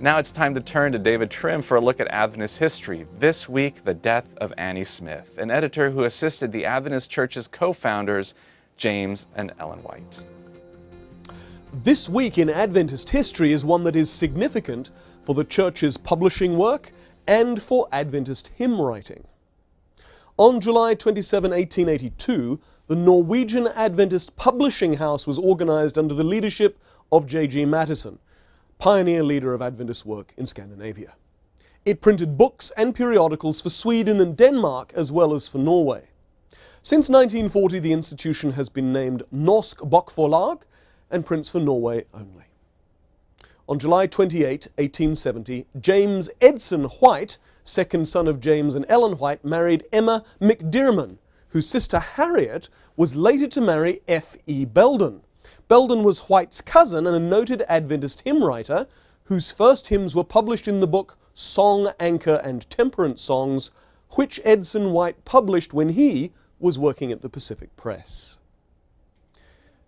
Now it's time to turn to David Trim for a look at Adventist history. This week, the death of Annie Smith, an editor who assisted the Adventist Church's co-founders, James and Ellen White. This week in Adventist history is one that is significant for the Church's publishing work and for Adventist hymn writing. On July 27, 1882, the Norwegian Adventist Publishing House was organized under the leadership of J.G. Mattison, pioneer leader of Adventist work in Scandinavia. It printed books and periodicals for Sweden and Denmark as well as for Norway. Since 1940, the institution has been named Norsk Bokforlag and prints for Norway only. On July 28, 1870, James Edson White, second son of James and Ellen White, married Emma McDiarmid, whose sister Harriet was later to marry F.E. Belden. Belden was White's cousin and a noted Adventist hymn writer, whose first hymns were published in the book Song, Anchor, and Temperance Songs, which Edson White published when he was working at the Pacific Press.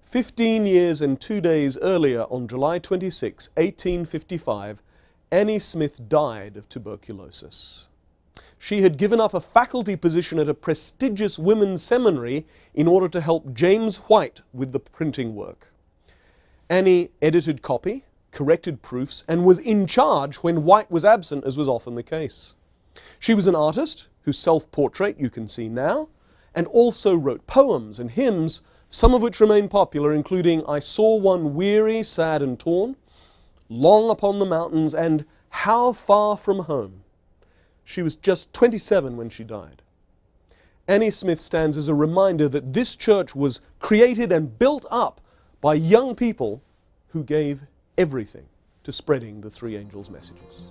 15 years and 2 days earlier, on July 26, 1855, Annie Smith died of tuberculosis. She had given up a faculty position at a prestigious women's seminary in order to help James White with the printing work. Annie edited copy, corrected proofs, and was in charge when White was absent, as was often the case. She was an artist whose self-portrait you can see now, and also wrote poems and hymns, some of which remain popular, including I Saw One Weary, Sad and Torn, Long Upon the Mountains, and How Far From Home. She was just 27 when she died. Annie Smith stands as a reminder that this church was created and built up by young people who gave everything to spreading the three angels' messages.